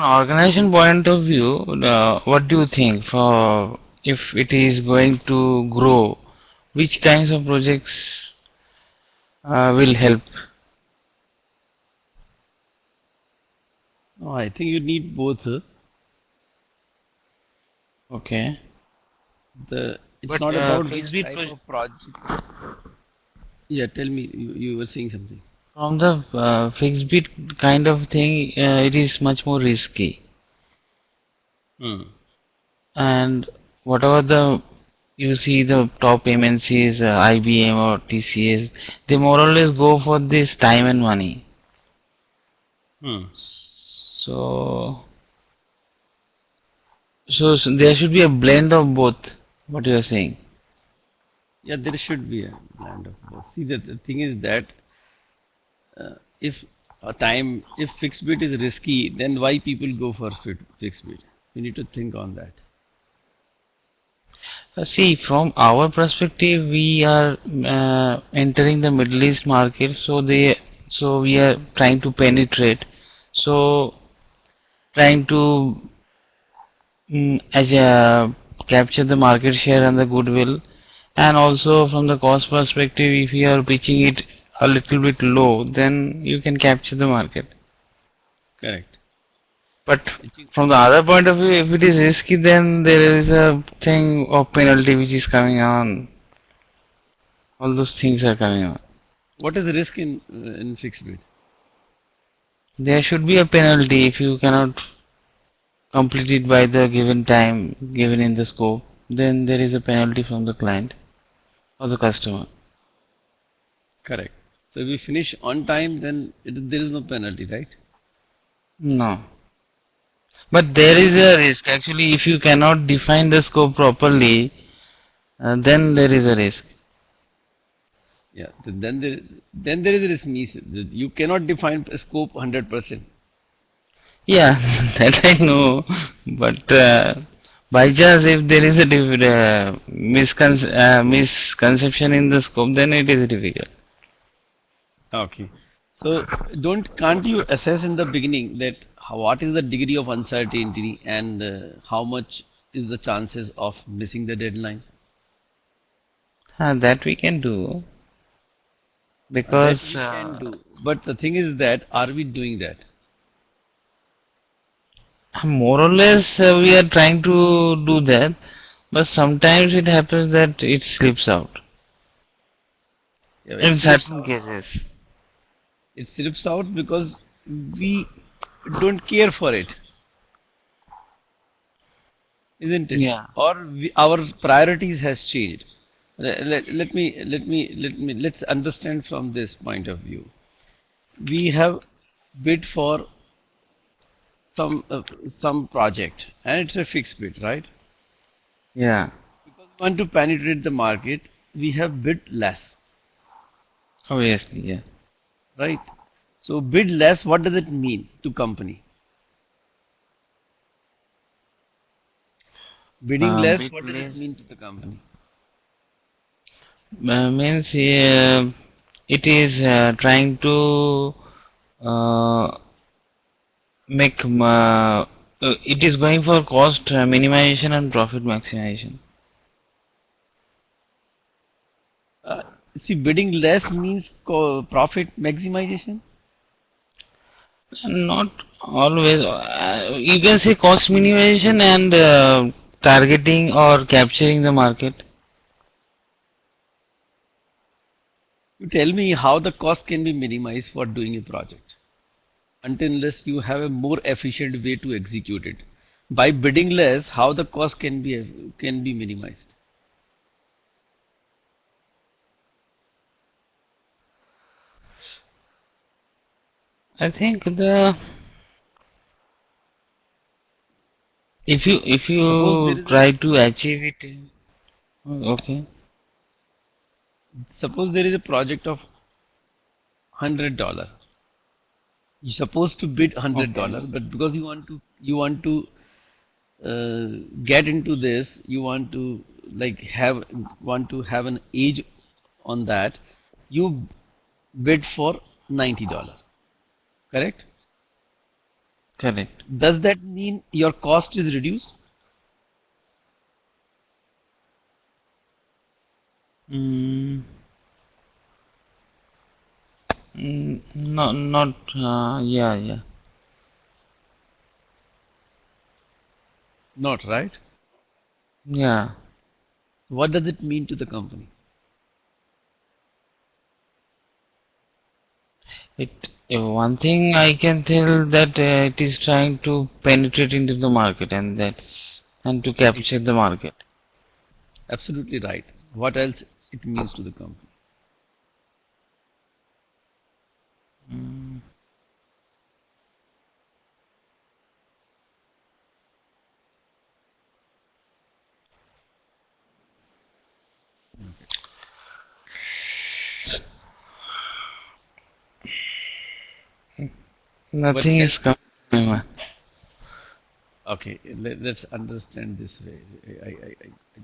organization point of view, what do you think for if it is going to grow, which kinds of projects will help? No, I think you need both. Okay, It's but not about which FixBid type project of project. Yeah, tell me. You were saying something. from the FixBid kind of thing, it is much more risky, Hmm. and whatever the you see the top MNCs, IBM or TCS, they more or less go for this time and money. Hmm. So, so there should be a blend of both. What you are saying? Yeah, there should be a blend of both. See, the thing is that if if fixed bid is risky, then why people go for fixed bid? We need to think on that. See, from our perspective, we are entering the Middle East market, so we are trying to penetrate. So, trying to as capture the market share and the goodwill, and also from the cost perspective, if you are pitching it a little bit low, then you can capture the market. Correct. But Pitching. from the other point of view, if it is risky, then there is a thing of penalty which is coming on. All those things are coming on. What is the risk in fixed bid? There should be a penalty if you cannot complete it by the given time given in the scope. Then there is a penalty from the client or the customer. Correct. So if we finish on time, then there is no penalty, right? No. But there is a risk. Actually, if you cannot define the scope properly, then there is a risk. Yeah. Then there is a risk. Means that you cannot define a scope 100%. Yeah, that I know. But by chance, if there is a misconception in the scope, then it is difficult. Okay. So don't can't you assess in the beginning that what is the degree of uncertainty and how much is the chances of missing the deadline? That we can do That because we can do. But the thing is that are we doing that? more or less we are trying to do that, but sometimes it happens that it slips out Yeah, it in slips certain out. cases. It slips out because we don't care for it, isn't it? Yeah. Or our priorities has changed. Let's understand from this point of view. We have bid for some project and it's a fixed bid, right? Yeah. Because we want to penetrate the market, we have bid less, Obviously. Yeah. right? So bid less, what does it mean to company? Bidding less, Bit what does it less mean to the company? means it is trying to uh, make it is going for cost minimization and profit maximization. Uh, See, bidding less means profit maximization. Not always. You can say cost minimization and targeting or capturing the market. You tell me how the cost can be minimized for doing a project until unless you have a more efficient way to execute it. By bidding less, how the cost can be minimized. I think the if Suppose there you is a try to achieve it, okay, suppose there is a project of $100. You're supposed to bid hundred okay, dollars, but because you want to get into this, you want to have an age on that. You bid for $90, correct? Correct. Does that mean your cost is reduced? Mm, no, not, yeah, yeah. Not, right? Yeah. What does it mean to the company? One thing I can tell that it is trying to penetrate into the market and to capture the market. Absolutely right. What else it means to the company? What Nothing is else? coming to my mind. Okay, let's understand this way. I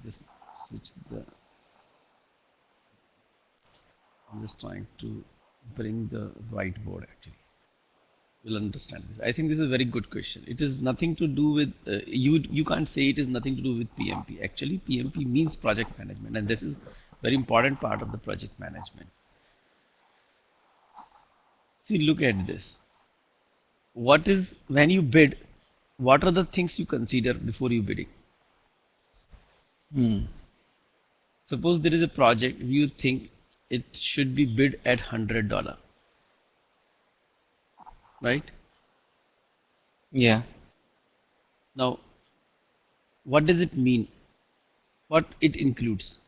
just switch the. I'm just trying to bring the whiteboard actually. We'll understand this. I think this is a very good question. It is nothing to do with you. You can't say it is nothing to do with PMP. Actually, PMP means project management, and this is very important part of the project management. See, look at this. What is when you bid? What are the things you consider before you bidding? Hmm. Suppose there is a project you think it should be bid at $100, right? Yeah. Now, what does it mean? What it includes?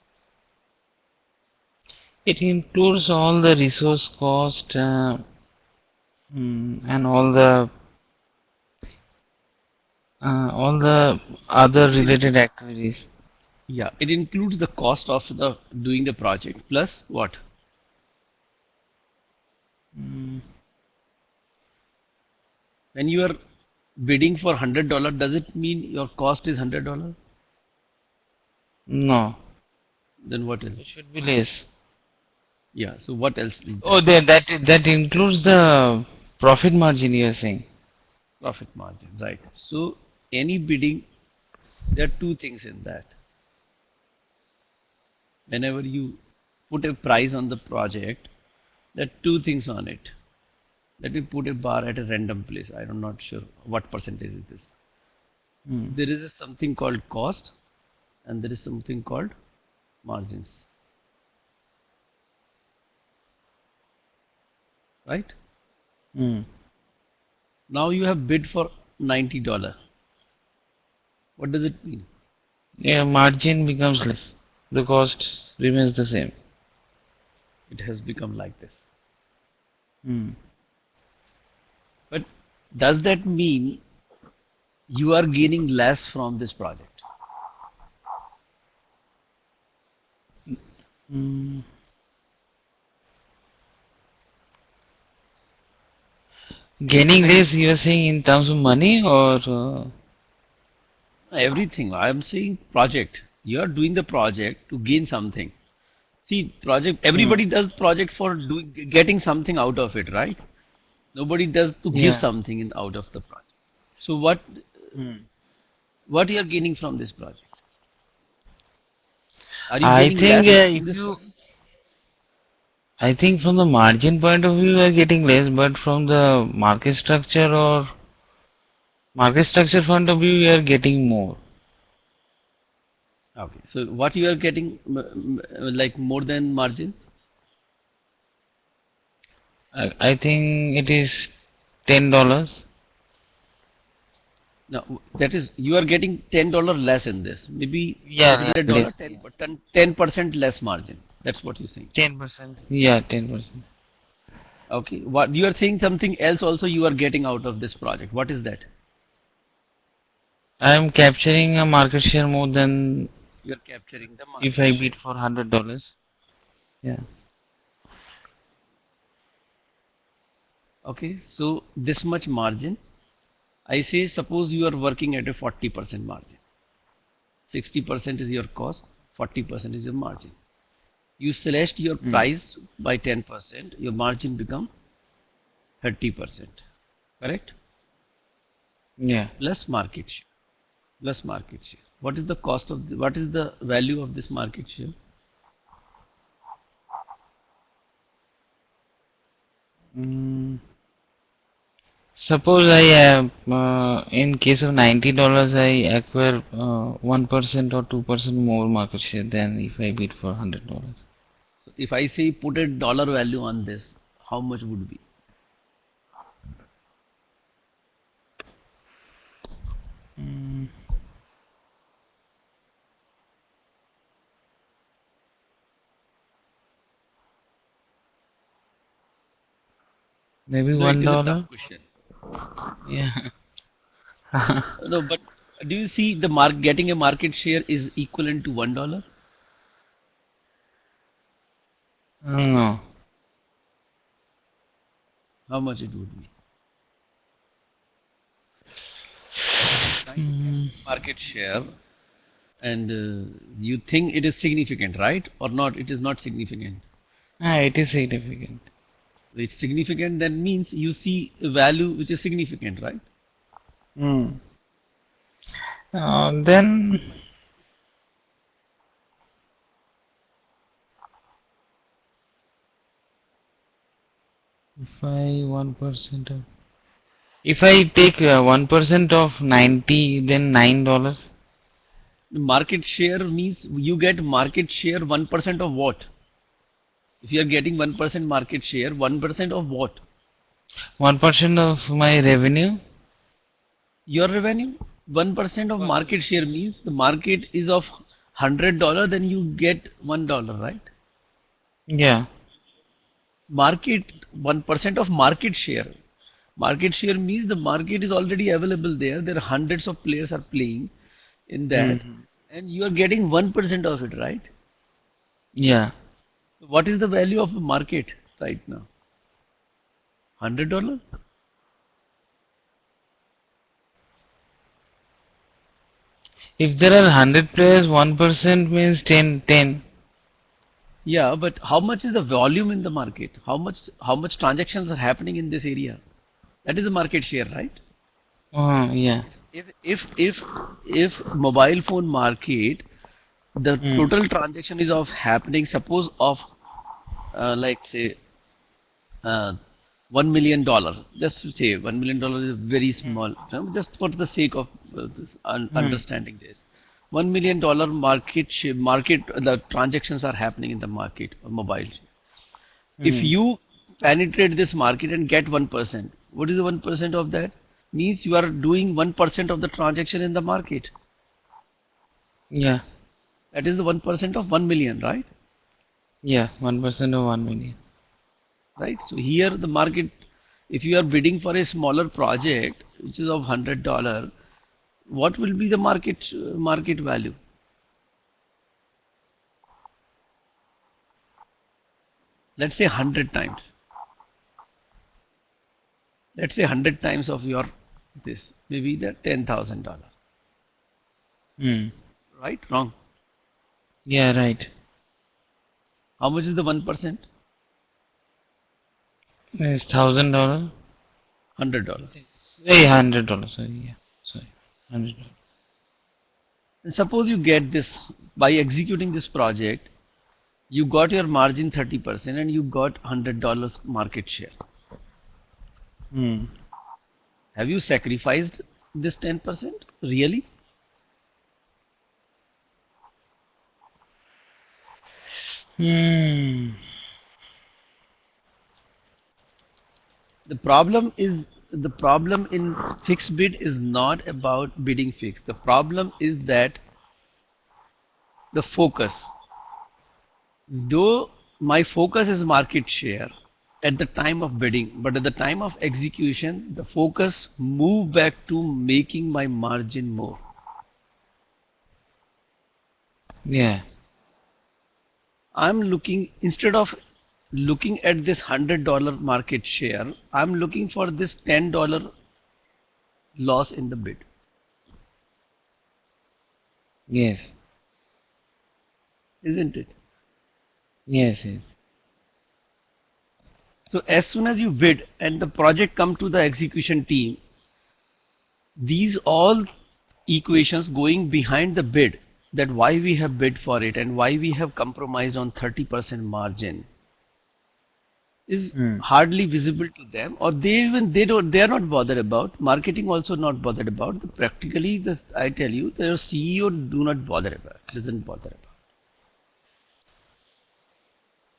It includes all the resource cost and all the other It in, related activities. yeah, it includes the cost of the doing the project plus what? When you are bidding for $100, does it mean your cost is $100? No, Then what it else? should be less. Yeah. So what else is Oh, there? that includes the profit margin you are saying. Profit margin, right? So any bidding, there are two things in that. Whenever you put a price on the project, there are two things on it. Let me put a bar at a random place. I'm not sure what percentage is this. There is something called cost and there is something called margins, right? Hmm. Now you have bid for $90. What does it mean? Yeah, margin becomes less. The cost remains the same. It has become like this. Hmm. But does that mean you are gaining less from this project? Gaining less, you are saying in terms of money or Everything. I am saying project. You are doing the project to gain something. See, project. hmm. Everybody does project for doing getting something out of it, right? Nobody does to give Yeah. something in out of the project. So Hmm. what you are gaining from this project? Are you I gaining think less in if this you, project? I think from the margin point of view, you are getting less, but from the market structure point of view, you are getting more. Okay. So what you are getting like more than margins? I think it is $10. Now that is you are getting $10 less in this. Maybe put Yeah, it a dollar, less. Yeah. 10% less margin. That's what you're saying. 10%. Yeah, 10%. Okay. What you are saying something else also you are getting out of this project. What is that? I am capturing a market share more than You are capturing the if market I share. bid for $100. Yeah. Okay. So this much margin. I say suppose you are working at a 40% margin. 60% is your cost, 40% is your margin. You slash your Hmm. price by 10%, your margin become 30%. Correct? Yeah. plus market share. Plus market share. What is the cost of what is the value of this market share? Mm, suppose I have, in case of $90, I acquire 1% or 2% more market share than if I bid for $100. So if I say put a dollar value on this, how much would be? Maybe No, it one is a tough dollar. question. Yeah. No, but do you see the getting a market share is equivalent to $1? No. How much it would be? Trying to get this market share, and you think it is significant, right? Or not? It is not significant. It is significant. It's significant, that means you see a value which is significant, right? Hmm. Then if I 1% of, if I take 1% of 90, then $9. Market share means you get market share 1% of what? If you are getting 1% market share, 1% of what? 1% of my revenue. Your revenue. 1% of market share means the market is of $100, then you get $1, right? Yeah. Market 1% of market share. Market share means the market is already available there. There are hundreds of players are playing in that, Hmm. and you are getting 1% of it, right? Yeah. So what is the value of the market right now? $100? If there are 100 players, 1% means 10. Yeah, but how much is the volume in the market? How much transactions are happening in this area? That is the market share, right? Yeah. If mobile phone market, the Hmm. total transaction is of happening, suppose of like say uh, $1 million. Just to say $1 million is very small. Just for the sake of this Hmm. understanding this, $1 million market the transactions are happening in the market of mobile. If Hmm. you penetrate this market and get 1%, what is the 1% of that? Means you are doing 1% of the transaction in the market. Yeah. That is the 1% of 1 million, right? Yeah. 1% of 1 million. Right. So here the market, if you are bidding for a smaller project which is of $100, what will be the market value? Let's say 100 times. Let's say 100 times of your this, maybe the $10,000. Hmm. Right? Wrong. Yeah. Right. How much is the 1%? It's $1,000. $100. Hey, $100. Sorry. Yeah. Sorry. $100. And suppose you get this by executing this project, you got your margin 30% and you got $100 market share. Hmm. Have you sacrificed this 10%? Really? Hmm. The problem in fixed bid is not about bidding fixed. The problem is that the focus. Though my focus is market share at the time of bidding, but at the time of execution, the focus move back to making my margin more. Yeah. I'm looking, instead of looking at this $100 market share, I'm looking for this $10 loss in the bid, Yes. isn't it? Yes. Yes. So as soon as you bid and the project come to the execution team, These all equations going behind the bid, that why we have bid for it and why we have compromised on 30% margin, is Hmm. hardly visible to them, or they are not bothered about. Marketing also not bothered about. Practically, I tell you, their CEO do not bother about, doesn't bother about.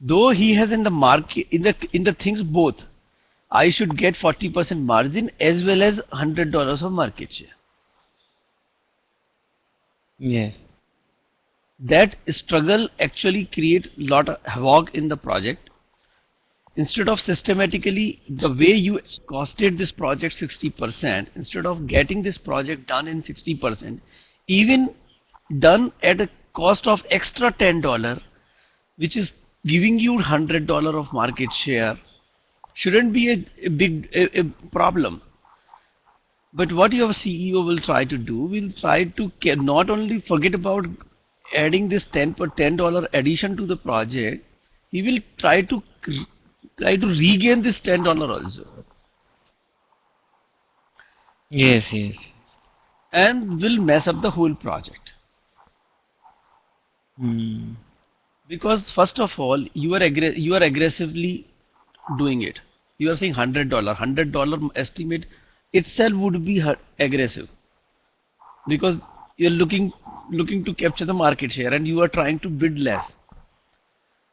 Though he has in the market, in the things both, I should get 40% margin as well as $100 of market share. Yes. That struggle actually create lot of havoc in the project. Instead of systematically, the way you costed this project 60%, instead of getting this project done in 60%, even done at a cost of extra $10, which is giving you $100 of market share, shouldn't be a big a problem. But what your CEO will try to do, will try to not only forget about adding this $10 addition to the project, he will try to regain this $10 also, Yes. Yes. and will mess up the whole project. Hmm. Because first of all, you are aggressively doing it. You are saying $100 estimate itself would be aggressive, because you're looking to capture the market share and you are trying to bid less.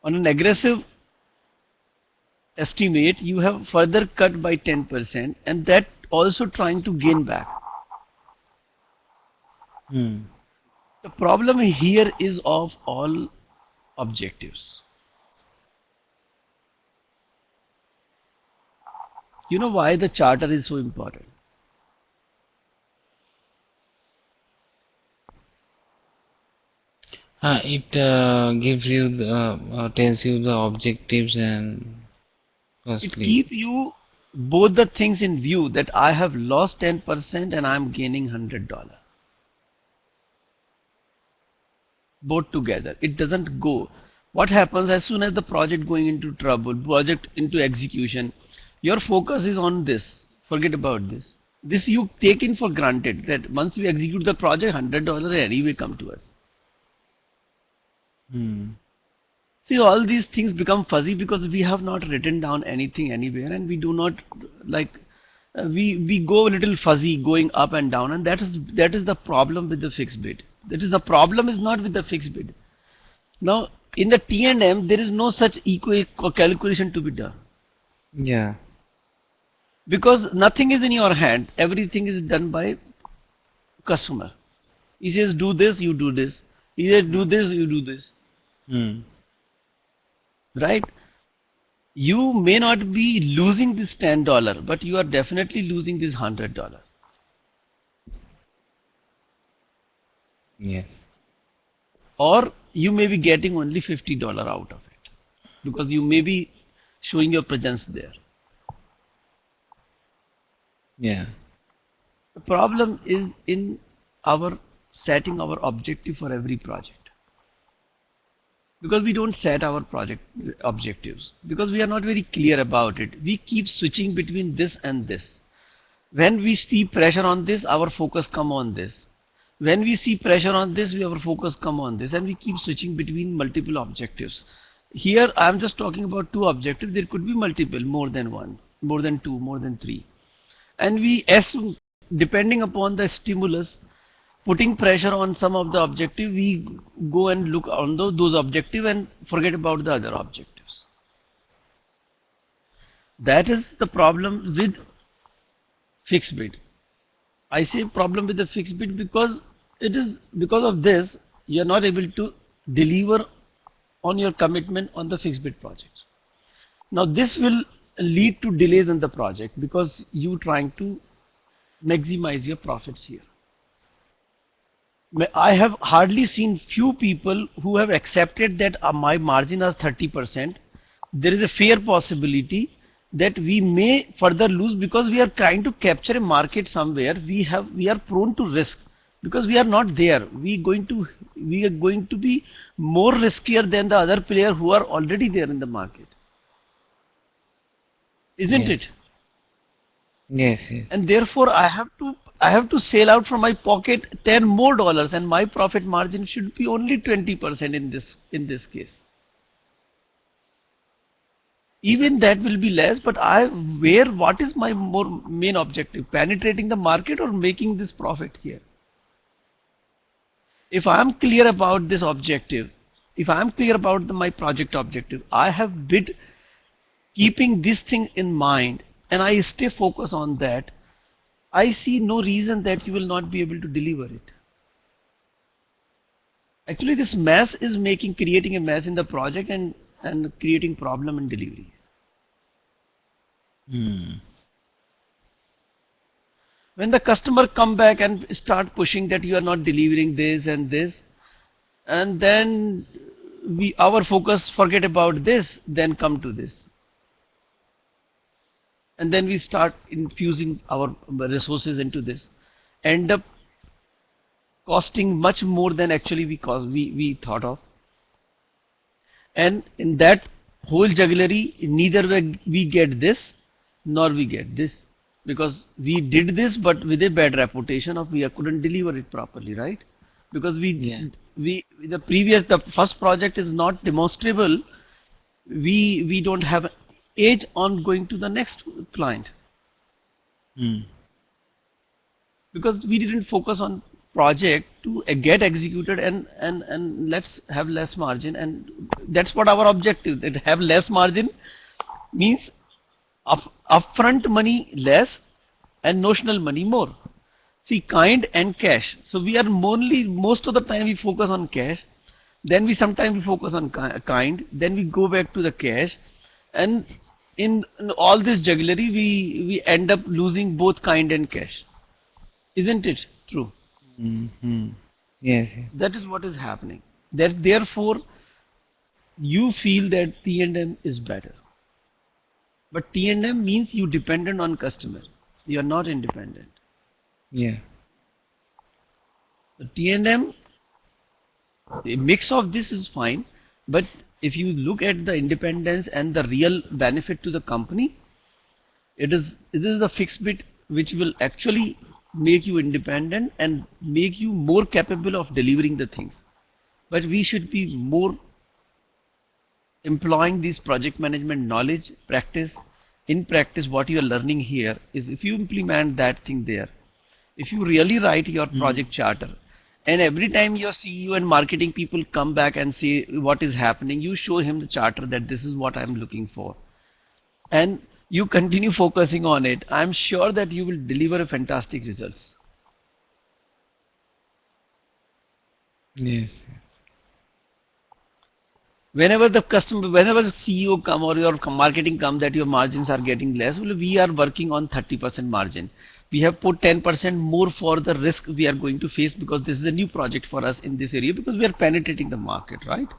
On an aggressive estimate, you have further cut by 10%, and that also trying to gain back. Hmm. The problem here is of all objectives. You know why the charter is so important? It gives you the tells you the objectives and It firstly. keep you both the things in view, that I have lost 10% and I'm gaining $100. Both together. It doesn't go. What happens as soon as the project going into trouble, project into execution, your focus is on this. Forget about this. This you take in for granted, that once we execute the project, $100 anyway come to us. Hmm. See, all these things become fuzzy because we have not written down anything anywhere, and we do not like we go a little fuzzy going up and down, and that is the problem with the fixed bid. That is the problem is not with the fixed bid. Now, in the T&M, there is no such equal calculation to be done, Yeah. because nothing is in your hand. Everything is done by customer. He says, do this, you do this. He says, do this, you do this. Hmm. Right? You may not be losing this $10, but you are definitely losing this $100. Yes. Or you may be getting only $50 out of it, because you may be showing your presence there. Yeah. The problem is in our setting our objective for every project, because we don't set our project objectives, because we are not very clear about it. We keep switching between this and this. When we see pressure on this, our focus come on this. When we see pressure on this, our focus come on this, and we keep switching between multiple objectives. Here I am just talking about two objectives. There could be multiple, more than one, more than two, more than three. And we assume, depending upon the stimulus putting pressure on some of the objective, we go and look on those objective and forget about the other objectives. That is the problem with fixed bid. I say problem with the fixed bid because it is because of this you are not able to deliver on your commitment on the fixed bid projects. Now this will lead to delays in the project because you trying to maximize your profits here. I have hardly seen few people who have accepted that my margin is 30%. There is a fair possibility that we may further lose because we are trying to capture a market somewhere. We are prone to risk because we are not there. We are going to be more riskier than the other player who are already there in the market, isn't it? Yes. Yes. Yes. And therefore I have to I have to sell out from my pocket $10 more, and my profit margin should be only 20% in this case. Even that will be less, but what is my more main objective? Penetrating the market or making this profit here? If I am clear about this objective, if I am clear about my project objective, I have bid keeping this thing in mind and I stay focused on that, I see no reason that you will not be able to deliver it. Actually, this mess is creating a mess in the project and creating problem in deliveries. When the customer come back and start pushing that you are not delivering this and this, and then our focus forget about this, then come to this. And then we start infusing our resources into this, end up costing much more than actually we thought of. And in that whole jugglery, neither we get this nor we get this, because we did this but with a bad reputation of we couldn't deliver it properly, right? Because Yeah. the first project is not demonstrable. We don't have edge on going to the next client because we didn't focus on project to get executed and let's have less margin, and that's what our objective, that have less margin means upfront money less and notional money more. See, kind and cash. So we are most of the time we focus on cash, then we sometimes we focus on kind, then we go back to the cash, and in all this jugglery we end up losing both kind and cash. Isn't it true? Mm-hmm. Yes. Yes. That is what is happening. That therefore you feel that T&M is better. But T&M means you dependent on customer. You are not independent. Yeah. The T&M, a mix of this is fine, but if you look at the independence and the real benefit to the company, it is the fixed bit which will actually make you independent and make you more capable of delivering the things. But we should be more employing this project management knowledge, practice. In practice, what you are learning here is if you implement that thing there, if you really write your project charter, and every time your CEO and marketing people come back and say what is happening, you show him the charter that this is what I'm looking for, and you continue focusing on it, I'm sure that you will deliver a fantastic results. Yes. Whenever the CEO come or your marketing come that your margins are getting less, well, we are working on 30% margin. We have put 10% more for the risk we are going to face because this is a new project for us in this area because we are penetrating the market, right?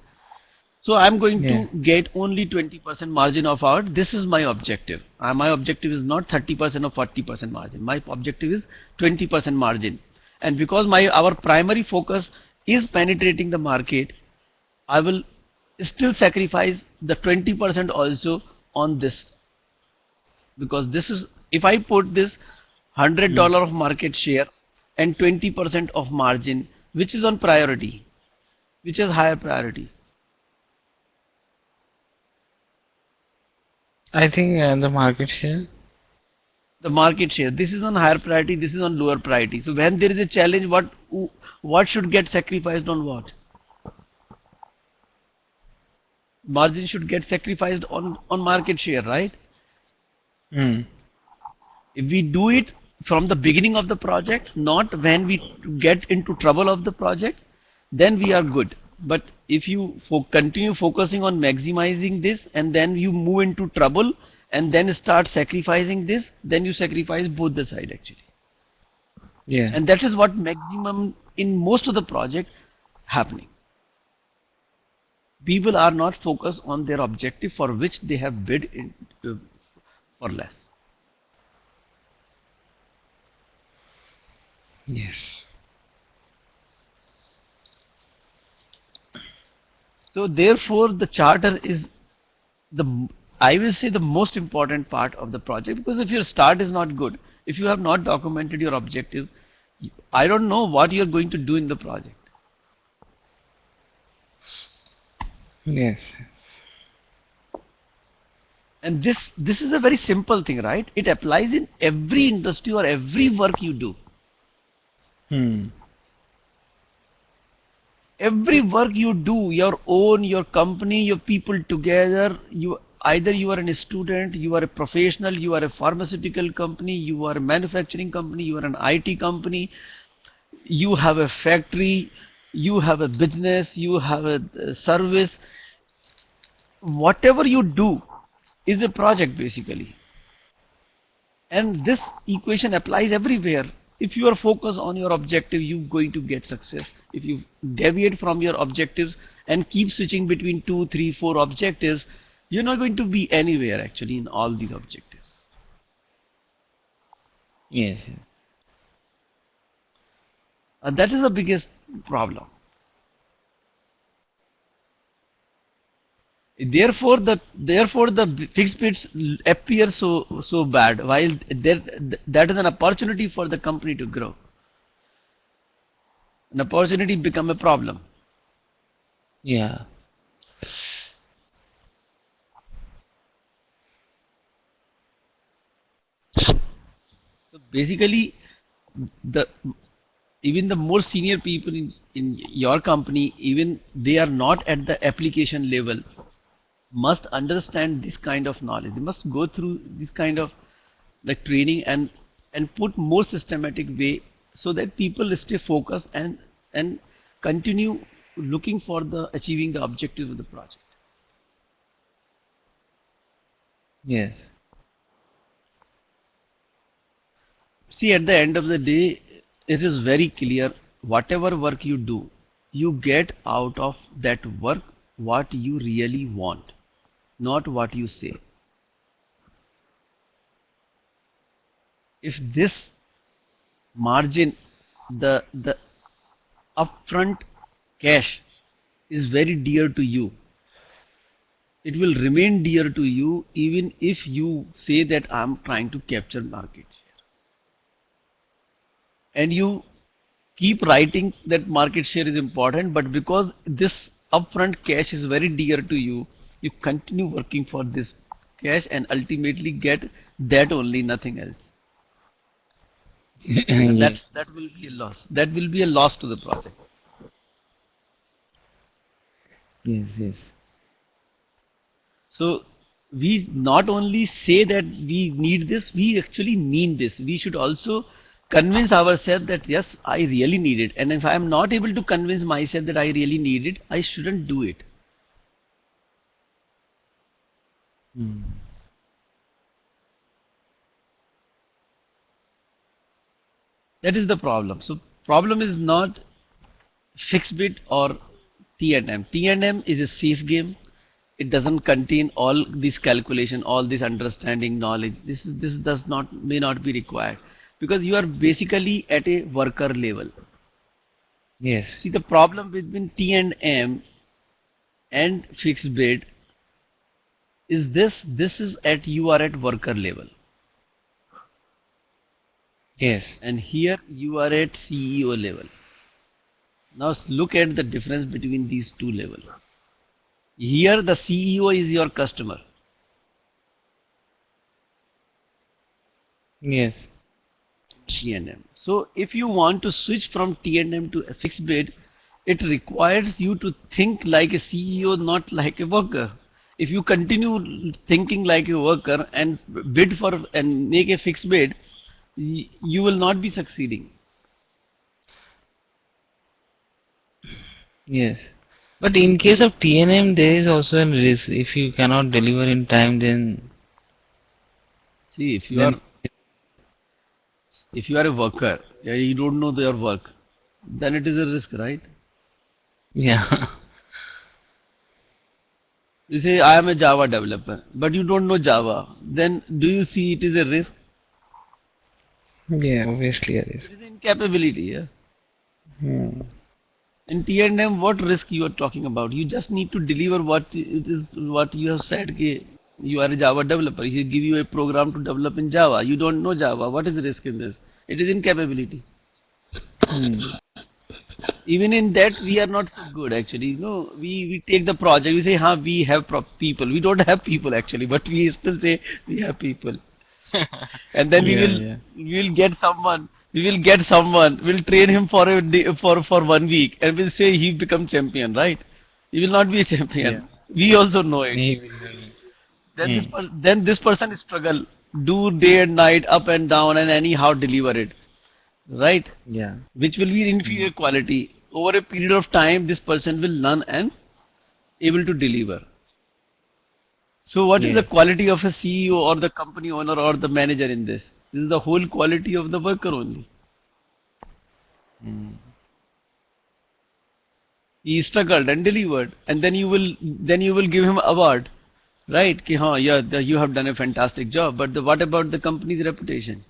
So I'm going Yeah. to get only 20% margin of out. This is my objective. My objective is not 30% or 40% margin. My objective is 20% margin. And because our primary focus is penetrating the market, I will still sacrifice the 20% also on this, because this is, if I put this $100 of market share and 20% of margin, which is on priority, which is higher priority. I think the market share. The market share, this is on higher priority, this is on lower priority. So when there is a challenge, what should get sacrificed on what? Margin should get sacrificed on market share, right? Mm. If we do it from the beginning of the project, not when we get into trouble of the project, then we are good. But if you continue focusing on maximizing this and then you move into trouble and then start sacrificing this, then you sacrifice both the side actually. Yeah. And that is what maximum in most of the project happening. People are not focused on their objective for which they have bid for less. Yes. So therefore the charter is I will say the most important part of the project, because if your start is not good, if you have not documented your objective, I don't know what you're going to do in the project. Yes. And this is a very simple thing, right? It applies in every industry or every work you do. Hmm. Every work you do, your own, your company, your people together, you either you are a student, you are a professional, you are a pharmaceutical company, you are a manufacturing company, you are an IT company, you have a factory, you have a business, you have a service. Whatever you do is a project basically. And this equation applies everywhere. If you are focused on your objective, you're going to get success. If you deviate from your objectives and keep switching between 2, 3, 4 objectives, you're not going to be anywhere actually in all these objectives. Yes. That is the biggest problem. Therefore the fixed bids appear so bad, while that is an opportunity for the company to grow. An opportunity become a problem. Yeah. So basically, the even the more senior people in your company, even they are not at the application level, must understand this kind of knowledge. They must go through this kind of like training and put more systematic way so that people stay focused and continue looking for the achieving the objective of the project. Yes. See, at the end of the day, it is very clear whatever work you do, you get out of that work what you really want, not what you say. If this margin, the upfront cash is very dear to you, it will remain dear to you even if you say that I am trying to capture market share. And you keep writing that market share is important, but because this upfront cash is very dear to you, you continue working for this cash and ultimately get that only, nothing else. And Yes. that will be a loss. That will be a loss to the project. Yes. Yes. So we not only say that we need this, we actually mean this. We should also convince ourselves that yes, I really need it. And if I am not able to convince myself that I really need it, I shouldn't do it. Hmm. That is the problem. So problem is not FixBid or T&M. T&M is a safe game. It doesn't contain all this calculation, all this understanding knowledge. This does not may not be required because you are basically at a worker level. Yes. See, the problem between T&M and FixBid is this is at you are at worker level, Yes. and here you are at CEO level. Now look at the difference between these two levels. Here the CEO is your customer. Yes. T&M. So if you want to switch from T&M to a fixed bid, it requires you to think like a CEO, not like a worker. If you continue thinking like a worker and bid for and make a fixed bid, you will not be succeeding. Yes. But in case of TNM, there is also a risk. If you cannot deliver in time, See, then if you are a worker, yeah, you don't know your work, then it is a risk, right? yeah. You say I am a Java developer, but you don't know Java, then do you see it is a risk? Yeah, obviously a risk. It is incapability, yeah. Hmm. In T&M, what risk you are talking about? You just need to deliver what it is, what you have said. कि You are a Java developer. He give you a program to develop in Java. You don't know Java. What is the risk in this? It is incapability. Hmm. Even in that, we are not so good actually. We take the project. We say, "Ha, we have people." We don't have people actually, but we still say we have people. And then we Yeah, will yeah, we will get someone. We will get someone. We'll train him for a day, for 1 week, and we'll say he become champion. Right? He will not be a yeah. champion. We also know it. He will know. Then Hmm. this person struggle, do day and night, up and down, and anyhow deliver it, right? Yeah. Which will be Hmm. inferior quality. Over a period of time, this person will learn and able to deliver. So, what is the Yes. quality of a CEO or the company owner or the manager in this? This is the whole quality of the worker only. Hmm. He struggled and delivered, and then you will give him award, right? Ki, हाँ, yeah, you have done a fantastic job. But what about the company's reputation?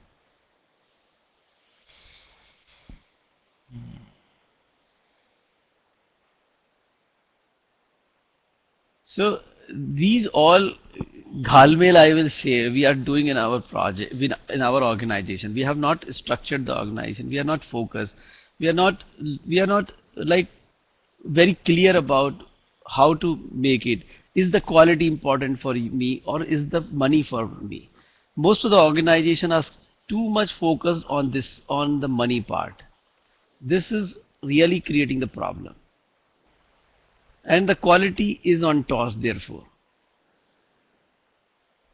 So these all ghalmel, I will say, we are doing in our project, in our organization. We have not structured the organization. We are not focused. We are not. We are not like very clear about how to make it. Is the quality important for me or is the money for me? Most of the organization are too much focused on this, on the money part. This is really creating the problem. And the quality is on toss, therefore.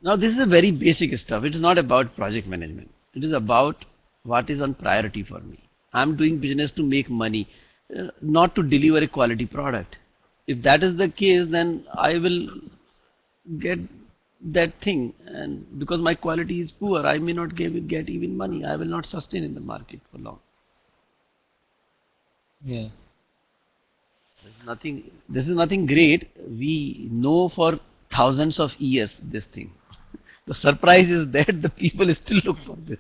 Now, this is a very basic stuff. It is not about project management. It is about what is on priority for me. I'm doing business to make money, not to deliver a quality product. If that is the case, then I will get that thing. And because my quality is poor, I may not get even money. I will not sustain in the market for long. Yeah. This is nothing great. We know for thousands of years this thing. The surprise is that the people still look for this.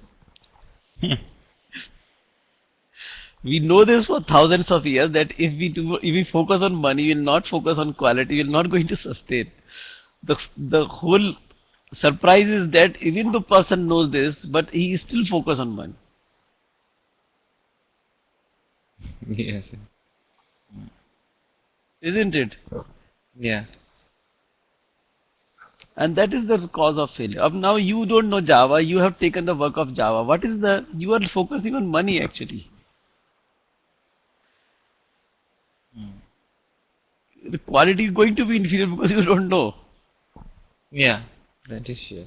We know this for thousands of years that if we focus on money, we'll not focus on quality, we're not going to sustain. The whole surprise is that even the person knows this, but he is still focused on money, Yes. isn't it? Yeah. And that is the cause of failure. Now you don't know Java, you have taken the work of Java. What is you are focusing on money actually. The quality is going to be inferior because you don't know. Yeah. That is sure.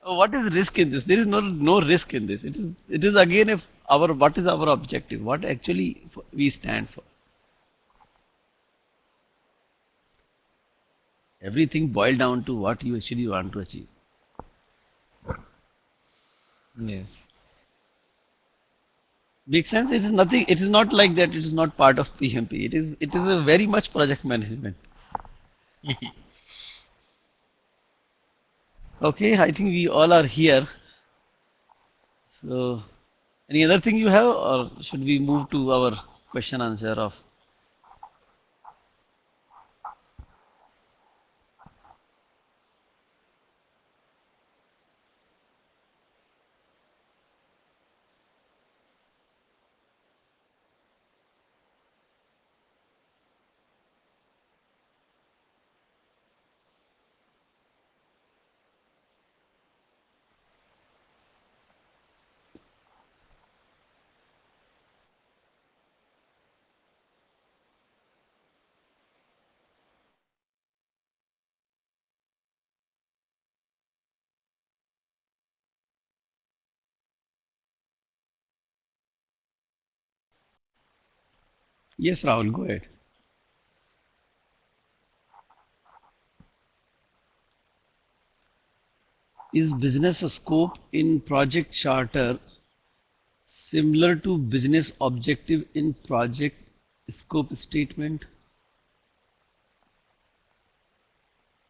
What is risk in this? There is no risk in this. It is again if our what is our objective? What actually we stand for? Everything boiled down to what you actually want to achieve. Yes. Makes sense? It is nothing. It is not like that. It is not part of PMP. It is a very much project management. Okay, I think we all are here. So, any other thing you have, or should we move to our question answer of? Yes, Rahul, go ahead. Is business scope in project charter similar to business objective in project scope statement?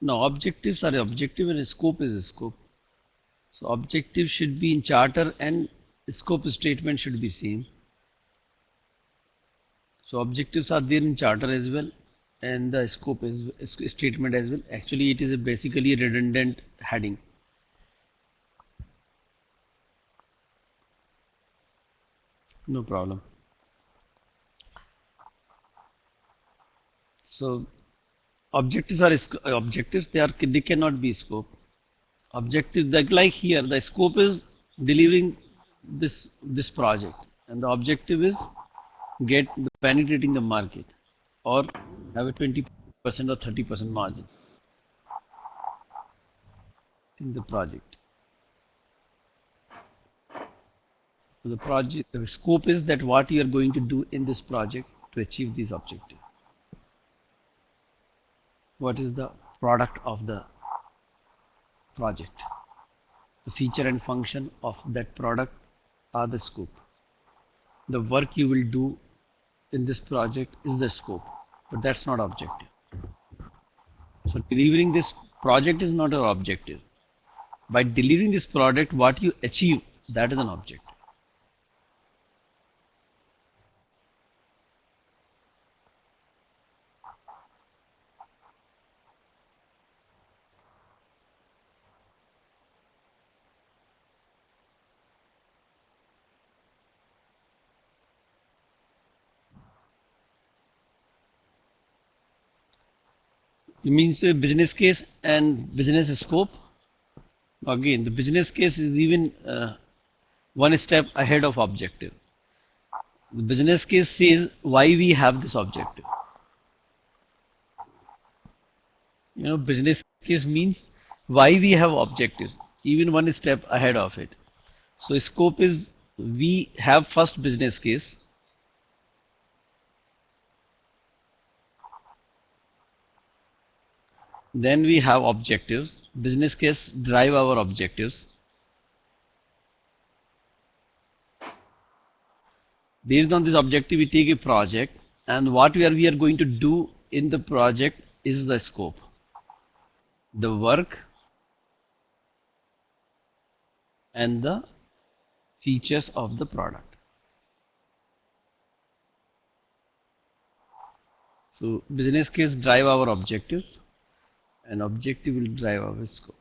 No, objectives are objective and scope is a scope. So objective should be in charter and scope statement should be same. So objectives are there in charter as well and the scope is statement as well. Actually, it is basically a redundant heading. No problem. So objectives are objectives. They cannot be scope. Objective, like here, the scope is delivering this project, and the objective is get the penetrating the market or have a 20% or 30% margin in the project. So the scope is that what you are going to do in this project to achieve this objective. What is the product of the project? The feature and function of that product are the scope. The work you will do in this project is the scope, but that's not objective. So delivering this project is not our objective. By delivering this product, what you achieve, that is an objective. It means a business case and business scope. Again, the business case is even one step ahead of objective. The business case says why we have this objective. Business case means why we have objectives, even one step ahead of it. So scope is we have first business case. Then we have objectives. Business case drive our objectives. Based on this objective, we take a project, and what we are going to do in the project is the scope. The work and the features of the product. So business case drive our objectives, and objective will drive our scope.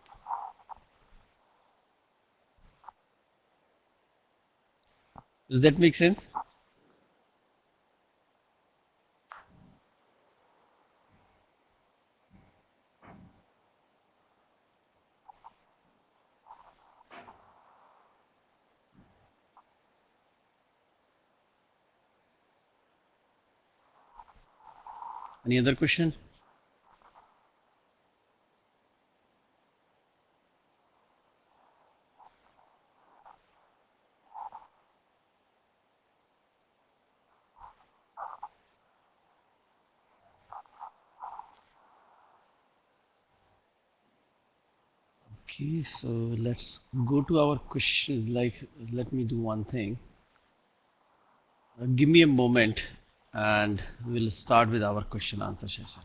Does that make sense? Any other question? Okay, so let's go to our question. Let me do one thing. Give me a moment and we'll start with our question answer session.